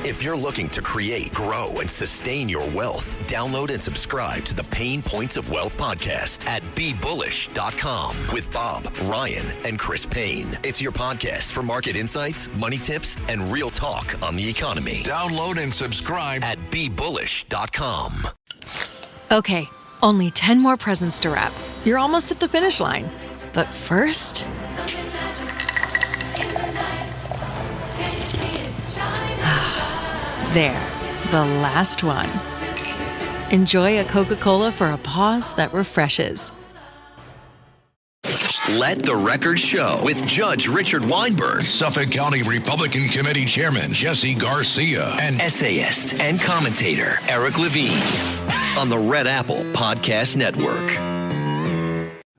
If you're looking to create, grow, and sustain your wealth, download and subscribe to the Pain Points of Wealth podcast at BeBullish.com with Bob, Ryan, and Chris Payne. It's your podcast for market insights, money tips, and real talk on the economy. Download and subscribe at BeBullish.com. Okay, only 10 more presents to wrap. You're almost at the finish line. But first... There, the last one. Enjoy a Coca-Cola for a pause that refreshes. Let the Record Show with Judge Richard Weinberg, Suffolk County Republican Committee Chairman Jesse Garcia, and essayist and commentator Eric Lavine on the Red Apple Podcast Network.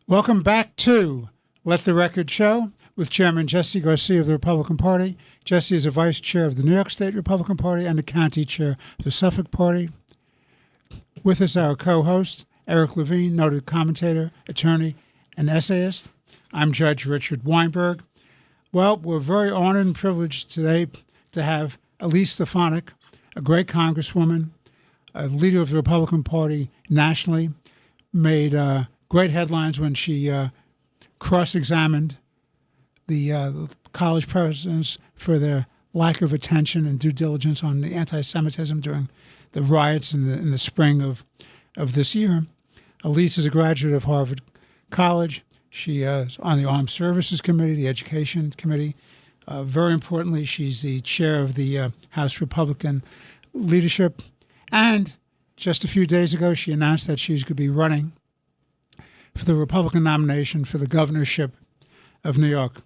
Welcome back to Let the Record Show with Chairman Jesse Garcia of the Republican Party. Jesse is a vice chair of the New York State Republican Party and the county chair of the Suffolk Party. With us, our co-host, Eric Lavine, noted commentator, attorney, and essayist. I'm Judge Richard Weinberg. Well, we're very honored and privileged today to have Elise Stefanik, a great congresswoman, a leader of the Republican Party nationally, made great headlines when she cross-examined the college presidents for their lack of attention and due diligence on the anti-Semitism during the riots in the spring of this year. Elise is a graduate of Harvard College. She is on the Armed Services Committee, the Education Committee. Very importantly, she's the chair of the House Republican leadership. And just a few days ago, she announced that she's going to be running for the Republican nomination for the governorship of New York.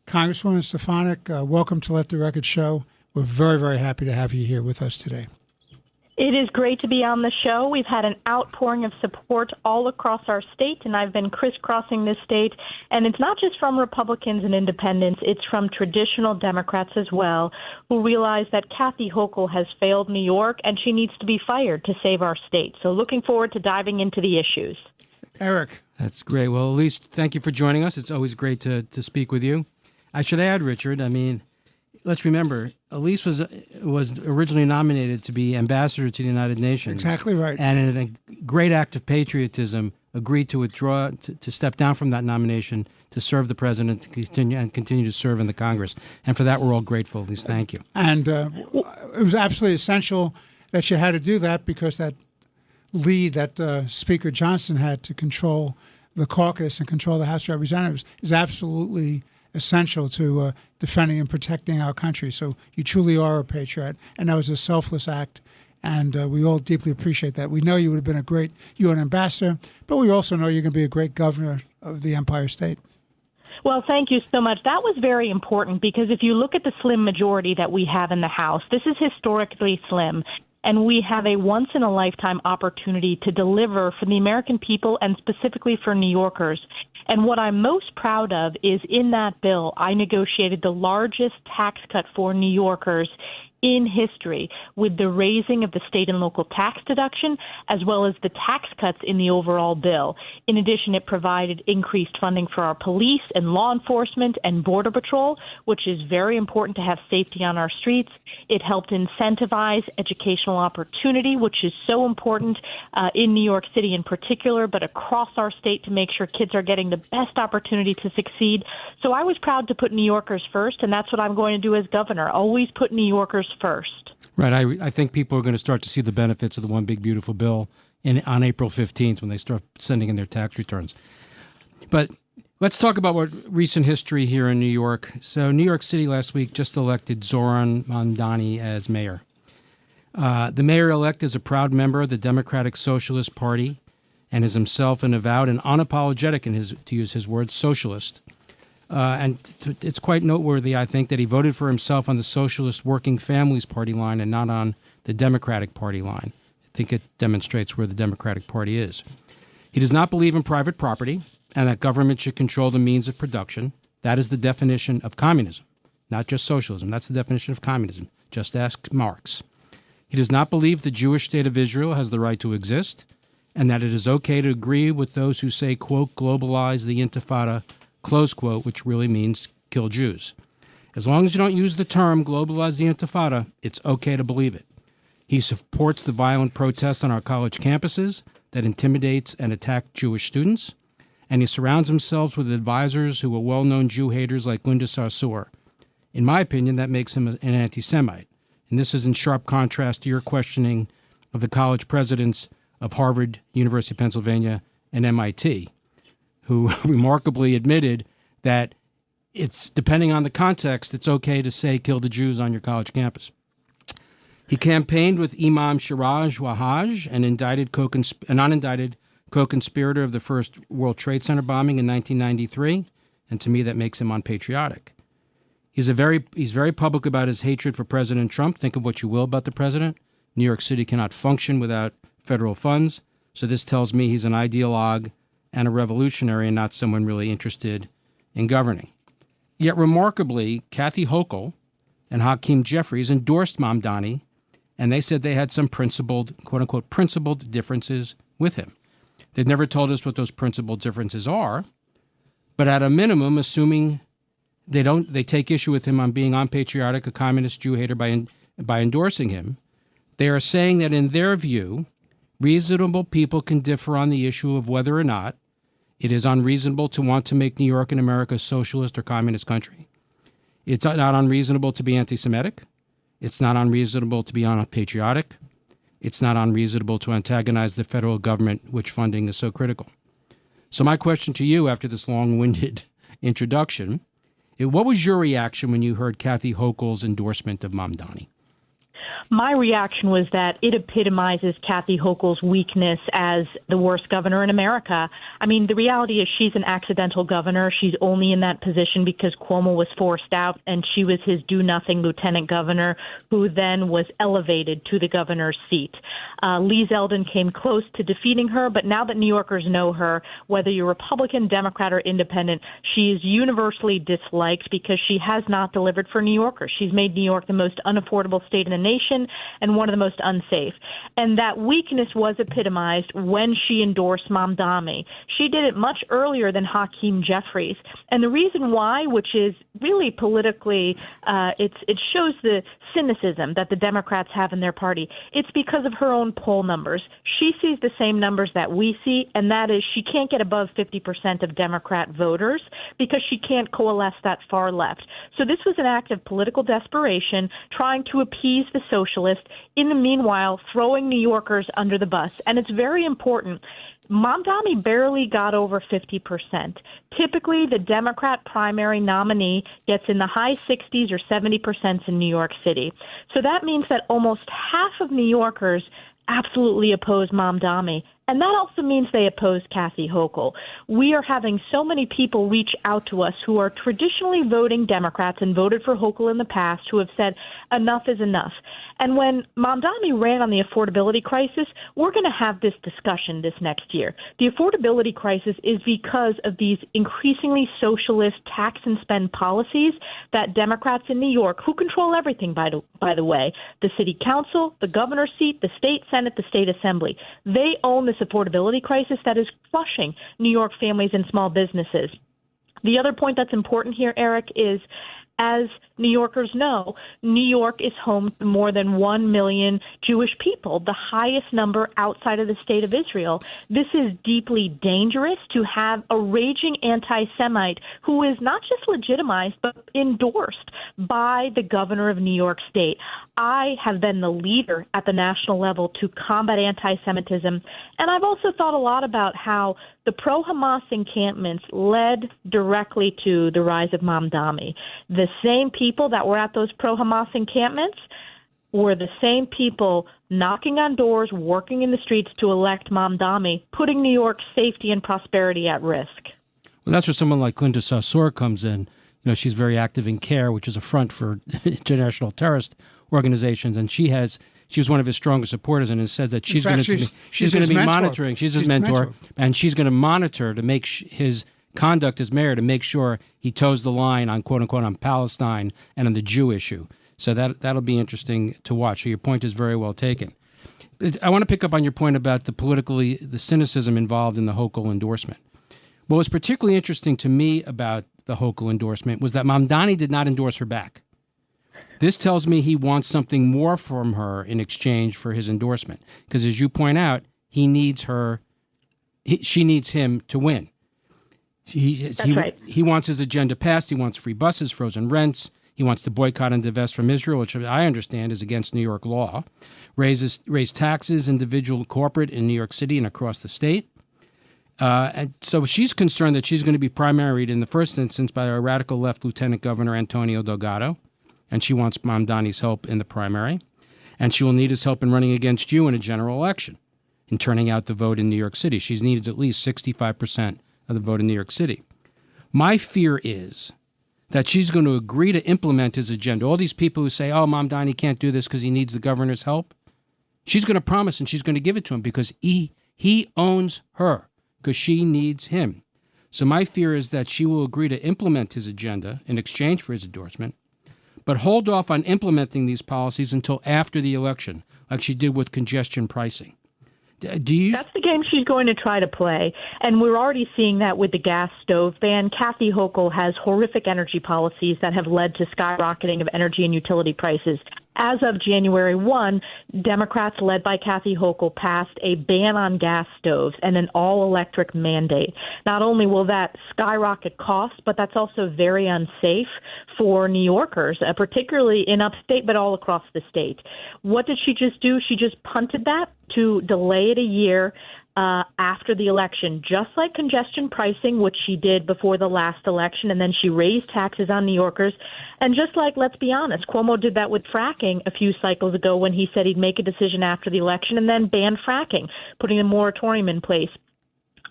Congresswoman Stefanik, welcome to Let the Record Show. We're very, very happy to have you here with us today. It is great to be on the show. We've had an outpouring of support all across our state, and I've been crisscrossing this state. And it's not just from Republicans and independents, it's from traditional Democrats as well, who realize that Kathy Hochul has failed New York, and she needs to be fired to save our state. So looking forward to diving into the issues. Eric. That's great. Well, Elise, thank you for joining us. It's always great to speak with you. I should add, Richard, I mean, let's remember, Elise was originally nominated to be ambassador to the United Nations. Exactly right. And in a great act of patriotism, agreed to withdraw, to step down from that nomination, to serve the president, to continue to serve in the Congress. And for that, we're all grateful. Elise, thank you. And it was absolutely essential that you had to do that because that lead that Speaker Johnson had to control the caucus and control the House of Representatives is absolutely essential to defending and protecting our country. So you truly are a patriot, and that was a selfless act, and we all deeply appreciate that. We know you would have been a great UN ambassador, but we also know you're going to be a great governor of the Empire State. Well, thank you so much. That was very important because if you look at the slim majority that we have in the House, this is historically slim. And we have a once-in-a-lifetime opportunity to deliver for the American people and specifically for New Yorkers. And what I'm most proud of is in that bill, I negotiated the largest tax cut for New Yorkers in history with the raising of the state and local tax deduction, as well as the tax cuts in the overall bill. In addition, it provided increased funding for our police and law enforcement and Border Patrol, which is very important to have safety on our streets. It helped incentivize educational opportunity, which is so important in New York City in particular, but across our state to make sure kids are getting the best opportunity to succeed. So I was proud to put New Yorkers first, and that's what I'm going to do as governor, always put New Yorkers first. Right. I think people are going to start to see the benefits of the One Big Beautiful Bill on April 15th when they start sending in their tax returns. But let's talk about what recent history here in New York. So New York City last week just elected Zohran Mamdani as mayor. The mayor-elect is a proud member of the Democratic Socialist Party and is himself an avowed and unapologetic, to use his words, socialist. It's quite noteworthy, I think, that he voted for himself on the Socialist Working Families Party line and not on the Democratic Party line. I think it demonstrates where the Democratic Party is. He does not believe in private property and that government should control the means of production. That is the definition of communism, not just socialism. That's the definition of communism. Just ask Marx. He does not believe the Jewish state of Israel has the right to exist and that it is okay to agree with those who say, quote, globalize the intifada, close quote, which really means kill Jews. As long as you don't use the term globalize the intifada, it's okay to believe it. He supports the violent protests on our college campuses that intimidates and attack Jewish students, and he surrounds himself with advisors who are well-known Jew haters like Linda Sarsour. In my opinion, that makes him an anti-Semite, and this is in sharp contrast to your questioning of the college presidents of Harvard, University of Pennsylvania, and MIT, who remarkably admitted that it's, depending on the context, it's okay to say kill the Jews on your college campus. He campaigned with Imam Siraj Wahhaj, an unindicted co-conspirator of the first World Trade Center bombing in 1993, and to me that makes him unpatriotic. He's very public about his hatred for President Trump. Think of what you will about the president. New York City cannot function without federal funds, so this tells me he's an ideologue and a revolutionary and not someone really interested in governing. Yet remarkably, Kathy Hochul and Hakeem Jeffries endorsed Mamdani, and they said they had some principled, quote-unquote, principled differences with him. They've never told us what those principled differences are, but at a minimum, assuming they take issue with him on being unpatriotic, a communist Jew hater by endorsing him, they are saying that in their view, reasonable people can differ on the issue of whether or not it is unreasonable to want to make New York and America a socialist or communist country. It's not unreasonable to be anti-Semitic. It's not unreasonable to be unpatriotic. It's not unreasonable to antagonize the federal government, which funding is so critical. So my question to you after this long-winded introduction, what was your reaction when you heard Kathy Hochul's endorsement of Mamdani? My reaction was that it epitomizes Kathy Hochul's weakness as the worst governor in America. I mean, the reality is she's an accidental governor. She's only in that position because Cuomo was forced out, and she was his do-nothing lieutenant governor who then was elevated to the governor's seat. Lee Zeldin came close to defeating her, but now that New Yorkers know her, whether you're Republican, Democrat, or Independent, she is universally disliked because she has not delivered for New Yorkers. She's made New York the most unaffordable state in the nation and one of the most unsafe. And that weakness was epitomized when she endorsed Mamdani. She did it much earlier than Hakeem Jeffries. And the reason why, which is really politically, it shows the cynicism that the Democrats have in their party. It's because of her own poll numbers. She sees the same numbers that we see, and that is she can't get above 50% of Democrat voters because she can't coalesce that far left. So this was an act of political desperation, trying to appease the socialists, in the meanwhile throwing New Yorkers under the bus. And it's very important. Mamdani barely got over 50%. Typically, the Democrat primary nominee gets in the high 60s or 70% in New York City. So that means that almost half of New Yorkers absolutely oppose Mamdani. And that also means they oppose Kathy Hochul. We are having so many people reach out to us who are traditionally voting Democrats and voted for Hochul in the past who have said enough is enough. And when Mamdani ran on the affordability crisis, we're going to have this discussion this next year. The affordability crisis is because of these increasingly socialist tax and spend policies that Democrats in New York, who control everything, by the way, the city council, the governor's seat, the state senate, the state assembly, they own this affordability crisis that is crushing New York families and small businesses. The other point that's important here, Eric, is as New Yorkers know, New York is home to more than 1 million Jewish people, the highest number outside of the state of Israel. This is deeply dangerous to have a raging anti-Semite who is not just legitimized, but endorsed by the governor of New York State. I have been the leader at the national level to combat anti-Semitism, and I've also thought a lot about how the pro-Hamas encampments led directly to the rise of Mamdani. The same people that were at those pro-Hamas encampments were the same people knocking on doors, working in the streets to elect Mamdani, putting New York's safety and prosperity at risk. Well, that's where someone like Linda Sarsour comes in. You know, she's very active in CARE, which is a front for international terrorist organizations, and she was one of his strongest supporters and has said that she's going to be monitoring. She's his mentor, and she's going to monitor to make his conduct as mayor to make sure he toes the line on quote unquote on Palestine and on the Jew issue. So that'll be interesting to watch. So your point is very well taken. I want to pick up on your point about the cynicism involved in the Hochul endorsement. What was particularly interesting to me about the Hochul endorsement was that Mamdani did not endorse her back. This tells me he wants something more from her in exchange for his endorsement. Because as you point out, he needs her. She needs him to win. Right. He wants his agenda passed. He wants free buses, frozen rents. He wants to boycott and divest from Israel, which I understand is against New York law. Raise taxes, individual, corporate in New York City and across the state. And so she's concerned that she's going to be primaried in the first instance by a radical left Lieutenant Governor Antonio Delgado. And she wants Mamdani's help in the primary. And she will need his help in running against you in a general election, in turning out the vote in New York City. She's needed at least 65% of the vote in New York City. My fear is that she's going to agree to implement his agenda. All these people who say, oh, Mamdani can't do this because he needs the governor's help, she's going to promise and she's going to give it to him because he owns her, because she needs him. So my fear is that she will agree to implement his agenda in exchange for his endorsement, but hold off on implementing these policies until after the election, like she did with congestion pricing. That's the game she's going to try to play, and we're already seeing that with the gas stove ban. Kathy Hochul has horrific energy policies that have led to skyrocketing of energy and utility prices. As of January 1, Democrats led by Kathy Hochul passed a ban on gas stoves and an all-electric mandate. Not only will that skyrocket costs, but that's also very unsafe for New Yorkers, particularly in upstate, but all across the state. What did she just do? She just punted that to delay it a year after the election, just like congestion pricing, which she did before the last election, and then she raised taxes on New Yorkers. And just like, let's be honest, Cuomo did that with fracking a few cycles ago when he said he'd make a decision after the election and then ban fracking, putting a moratorium in place.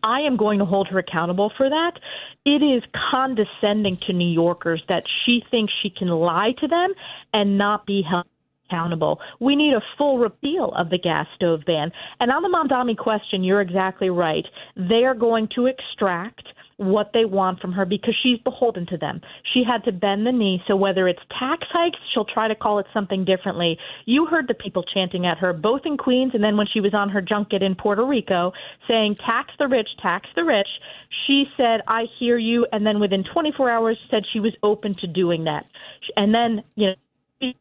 I am going to hold her accountable for that. It is condescending to New Yorkers that she thinks she can lie to them and not be held accountable. We need a full repeal of the gas stove ban. And on the Mamdani question, you're exactly right. They are going to extract what they want from her because she's beholden to them. She had to bend the knee, so whether it's tax hikes, she'll try to call it something differently. You heard the people chanting at her, both in Queens and then when she was on her junket in Puerto Rico, saying, tax the rich, tax the rich. She said, I hear you, and then within 24 hours said she was open to doing that. And then, she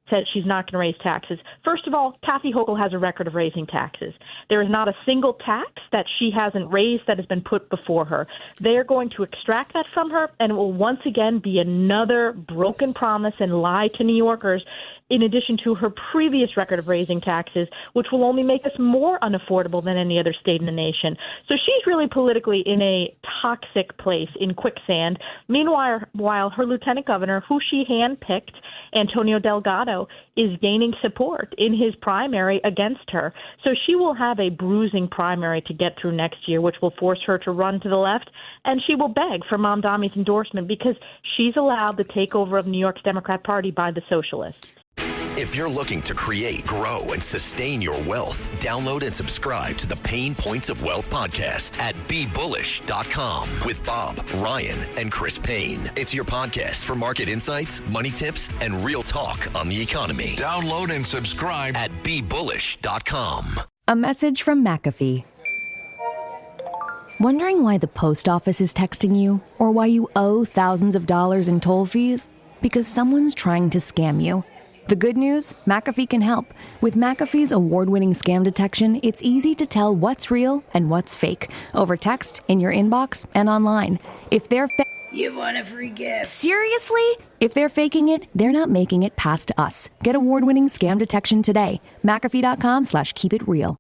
said she's not going to raise taxes. First of all, Kathy Hochul has a record of raising taxes. There is not a single tax that she hasn't raised that has been put before her. They are going to extract that from her, and it will once again be another broken promise and lie to New Yorkers, in addition to her previous record of raising taxes, which will only make us more unaffordable than any other state in the nation. So she's really politically in a toxic place, in quicksand. Meanwhile, while her lieutenant governor, who she handpicked, Antonio Delgado, is gaining support in his primary against her. So she will have a bruising primary to get through next year, which will force her to run to the left, and she will beg for Mamdani's endorsement because she's allowed the takeover of New York's Democrat Party by the socialists. If you're looking to create, grow, and sustain your wealth, download and subscribe to the Pain Points of Wealth podcast at BeBullish.com with Bob, Ryan, and Chris Payne. It's your podcast for market insights, money tips, and real talk on the economy. Download and subscribe at BeBullish.com. A message from McAfee. Wondering why the post office is texting you or why you owe thousands of dollars in toll fees? Because someone's trying to scam you. The good news? McAfee can help. With McAfee's award-winning scam detection, it's easy to tell what's real and what's fake over text, in your inbox, and online. If they're You want a free gift? Seriously? If they're faking it, they're not making it past us. Get award-winning scam detection today. McAfee.com/keepitreal.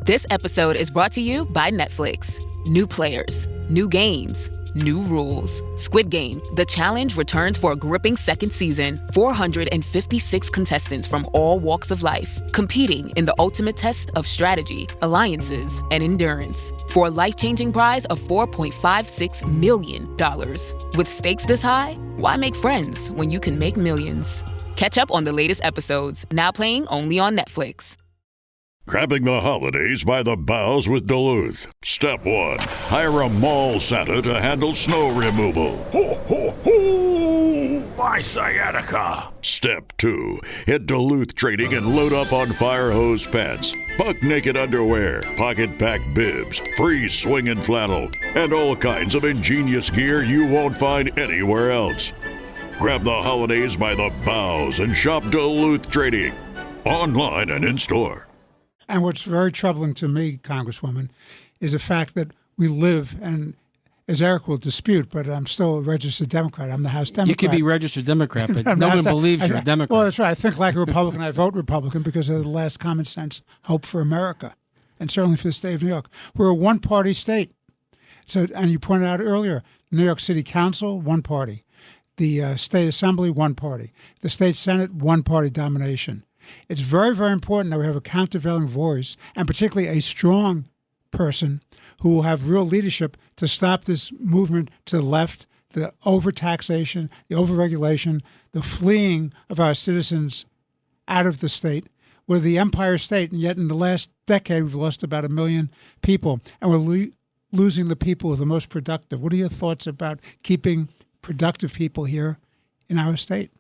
This episode is brought to you by Netflix. New players, new games, new rules. Squid Game, The Challenge returns for a gripping second season. 456 contestants from all walks of life, competing in the ultimate test of strategy, alliances, and endurance. For a life-changing prize of $4.56 million. With stakes this high, why make friends when you can make millions? Catch up on the latest episodes, now playing only on Netflix. Grabbing the holidays by the boughs with Duluth. Step 1. Hire a mall Santa to handle snow removal. Ho, ho, ho! My sciatica. Step 2. Hit Duluth Trading and load up on fire hose pants, buck naked underwear, pocket pack bibs, free swinging flannel, and all kinds of ingenious gear you won't find anywhere else. Grab the holidays by the boughs and shop Duluth Trading, online and in store. And what's very troubling to me, Congresswoman, is the fact that we live, and as Eric will dispute, but I'm still a registered Democrat. I'm the House Democrat. You could be registered Democrat, but no one believes you're a Democrat. Well, that's right. I think like a Republican. I vote Republican because of the last common sense hope for America, and certainly for the state of New York. We're a one-party state. So, and you pointed out earlier, New York City Council, one party. The State Assembly, one party. The State Senate, one-party domination. It's very, very important that we have a countervailing voice, and particularly a strong person who will have real leadership to stop this movement to the left, the overtaxation, the overregulation, the fleeing of our citizens out of the state. We're the empire state, and yet in the last decade we've lost about 1 million people, and we're losing the people who are the most productive. What are your thoughts about keeping productive people here in our state?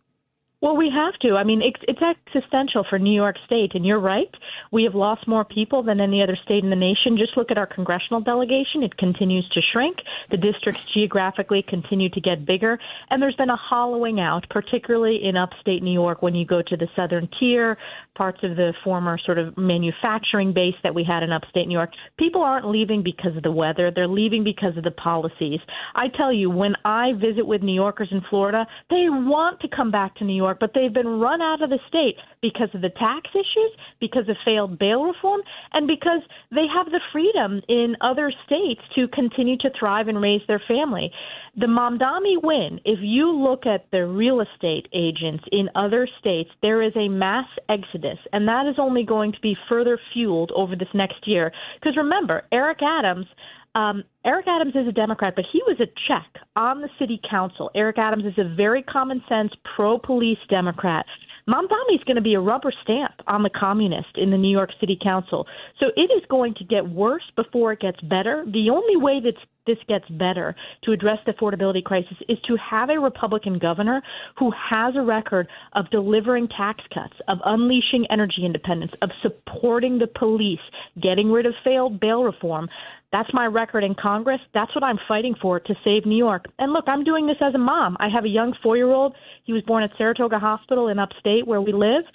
Well, we have to. I mean, it's existential for New York State. And you're right. We have lost more people than any other state in the nation. Just look at our congressional delegation. It continues to shrink. The districts geographically continue to get bigger. And there's been a hollowing out, particularly in upstate New York when you go to the southern tier, parts of the former sort of manufacturing base that we had in upstate New York. People aren't leaving because of the weather. They're leaving because of the policies. I tell you, when I visit with New Yorkers in Florida, they want to come back to New York, but they've been run out of the state because of the tax issues, because of failed bail reform, and because they have the freedom in other states to continue to thrive and raise their family. The Mamdani win, if you look at the real estate agents in other states, there is a mass exodus, and that is only going to be further fueled over this next year. Because remember, Eric Adams is a Democrat, but he was a check on the city council. Eric Adams is a very common sense, pro-police Democrat. Mamdani is going to be a rubber stamp on the communist in the New York City Council. So it is going to get worse before it gets better. The only way that this gets better to address the affordability crisis is to have a Republican governor who has a record of delivering tax cuts, of unleashing energy independence, of supporting the police, getting rid of failed bail reform. That's my record in Congress. That's what I'm fighting for to save New York. And look, I'm doing this as a mom. I have a young 4-year-old. He was born at Saratoga Hospital in upstate where we live.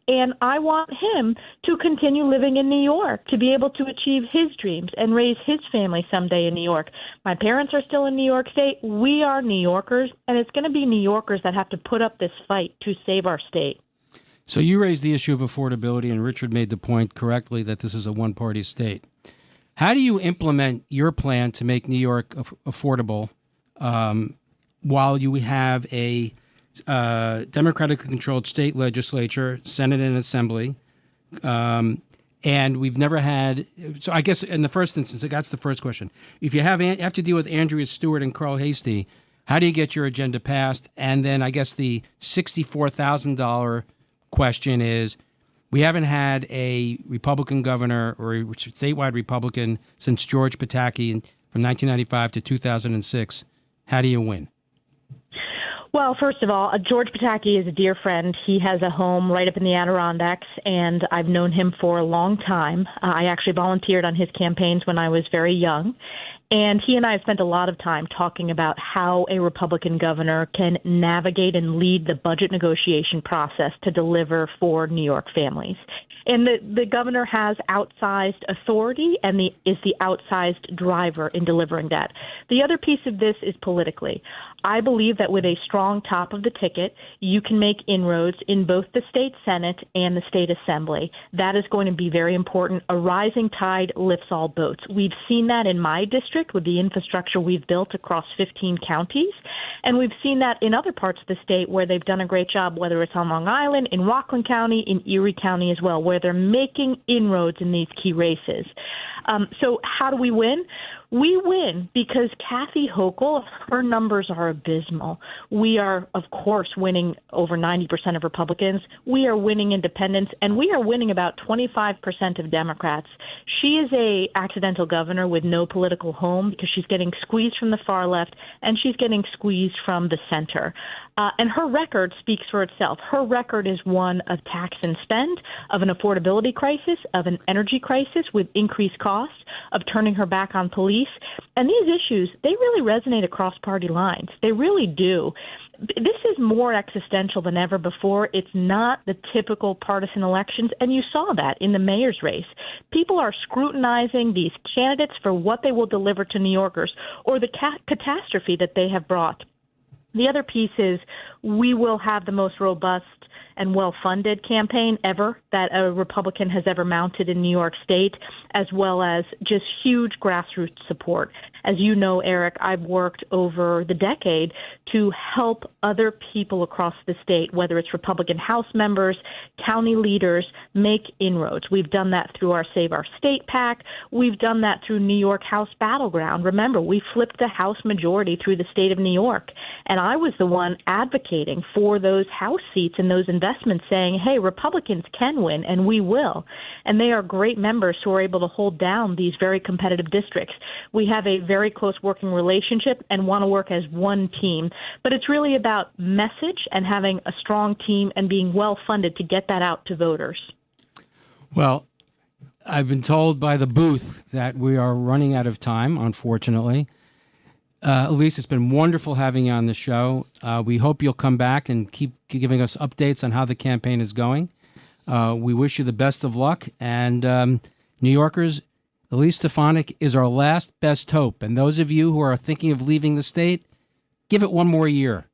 And I want him to continue living in New York, to be able to achieve his dreams and raise his family someday in New York. My parents are still in New York State. We are New Yorkers, and it's going to be New Yorkers that have to put up this fight to save our state. So you raised the issue of affordability, and Richard made the point correctly that this is a one-party state. How do you implement your plan to make New York affordable while you have a democratically controlled state legislature, Senate and Assembly, and we've never had? So I guess in the first instance, that's the first question. If you have to deal with Andrea Stewart and Carl Hastie, how do you get your agenda passed? And then I guess the $64,000 question is, we haven't had a Republican governor or a statewide Republican since George Pataki from 1995 to 2006. How do you win? Well, first of all, George Pataki is a dear friend. He has a home right up in the Adirondacks, and I've known him for a long time. I actually volunteered on his campaigns when I was very young. And he and I have spent a lot of time talking about how a Republican governor can navigate and lead the budget negotiation process to deliver for New York families. And the governor has outsized authority and is the outsized driver in delivering that. The other piece of this is politically. I believe that with a strong top of the ticket, you can make inroads in both the state Senate and the state Assembly. That is going to be very important. A rising tide lifts all boats. We've seen that in my district with the infrastructure we've built across 15 counties. And we've seen that in other parts of the state where they've done a great job, whether it's on Long Island, in Rockland County, in Erie County as well, where they're making inroads in these key races. So how do we win? We win because Kathy Hochul, her numbers are abysmal. We are, of course, winning over 90% of Republicans. We are winning independents, and we are winning about 25% of Democrats. She is a accidental governor with no political home because she's getting squeezed from the far left and she's getting squeezed from the center. And her record speaks for itself. Her record is one of tax and spend, of an affordability crisis, of an energy crisis with increased costs, of turning her back on police. And these issues, they really resonate across party lines. They really do. This is more existential than ever before. It's not the typical partisan elections, and you saw that in the mayor's race. People are scrutinizing these candidates for what they will deliver to New Yorkers or the catastrophe that they have brought. The other piece is we will have the most robust and well-funded campaign ever that a Republican has ever mounted in New York State, as well as just huge grassroots support. As you know, Eric, I've worked over the decade to help other people across the state, whether it's Republican House members, county leaders, make inroads. We've done that through our Save Our State PAC. We've done that through New York House Battleground. Remember, we flipped the House majority through the state of New York, and I was the one advocating for those House seats and those investments, saying, hey, Republicans can win, and we will. And they are great members who are able to hold down these very competitive districts. We have a very close working relationship and want to work as one team. But it's really about message and having a strong team and being well funded to get that out to voters. Well, I've been told by the booth that we are running out of time, unfortunately. Elise, it's been wonderful having you on the show. We hope you'll come back and keep giving us updates on how the campaign is going. We wish you the best of luck. And New Yorkers, Elise Stefanik is our last best hope. And those of you who are thinking of leaving the state, give it one more year.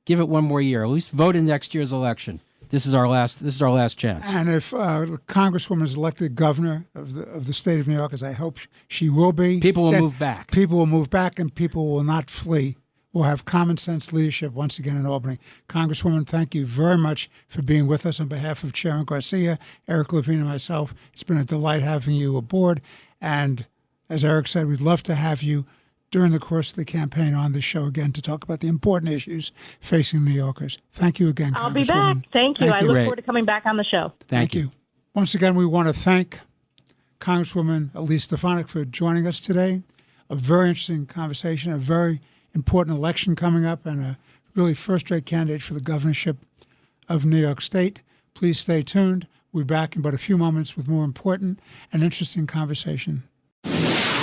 Give it one more year. At least vote in next year's election. This is our last chance. And if the Congresswoman is elected governor of the state of New York, as I hope she will be, people will move back. People will move back, and people will not flee. We'll have common sense leadership once again in Albany. Congresswoman, thank you very much for being with us on behalf of Chairman Garcia, Eric Lavine, and myself. It's been a delight having you aboard. And as Eric said, we'd love to have you during the course of the campaign on this show again to talk about the important issues facing New Yorkers. Thank you again, I'll be back. Thank you. I look forward to coming back on the show. Thank you. Once again, we want to thank Congresswoman Elise Stefanik for joining us today. A very interesting conversation, a very important election coming up, and a really first-rate candidate for the governorship of New York State. Please stay tuned. We'll be back in but a few moments with more important and interesting conversation.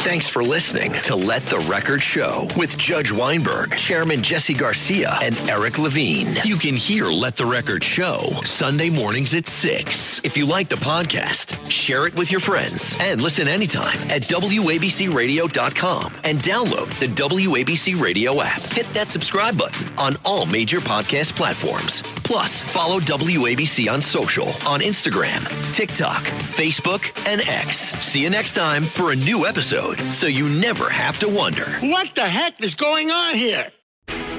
Thanks for listening to Let the Record Show with Judge Weinberg, Chairman Jesse Garcia, and Eric Lavine. You can hear Let the Record Show Sunday mornings at 6. If you like the podcast, share it with your friends and listen anytime at WABCRadio.com and download the WABC Radio app. Hit that subscribe button on all major podcast platforms. Plus, follow WABC on social on Instagram, TikTok, Facebook, and X. See you next time for a new episode, so you never have to wonder, what the heck is going on here?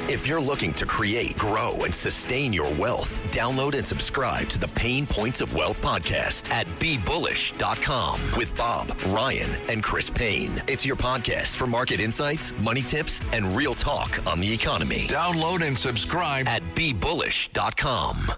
If you're looking to create, grow, and sustain your wealth, download and subscribe to the Pain Points of Wealth podcast at BeBullish.com with Bob, Ryan, and Chris Payne. It's your podcast for market insights, money tips, and real talk on the economy. Download and subscribe at BeBullish.com.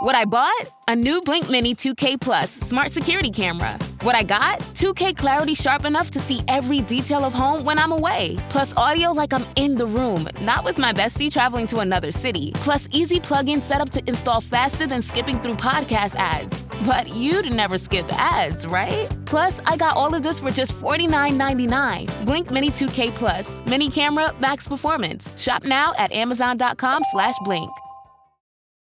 What I bought? A new Blink Mini 2K Plus smart security camera. What I got? 2K clarity sharp enough to see every detail of home when I'm away. Plus audio like I'm in the room, not with my bestie traveling to another city. Plus easy plug-in setup to install faster than skipping through podcast ads. But you'd never skip ads, right? Plus, I got all of this for just $49.99. Blink Mini 2K Plus. Mini camera, max performance. Shop now at Amazon.com/Blink.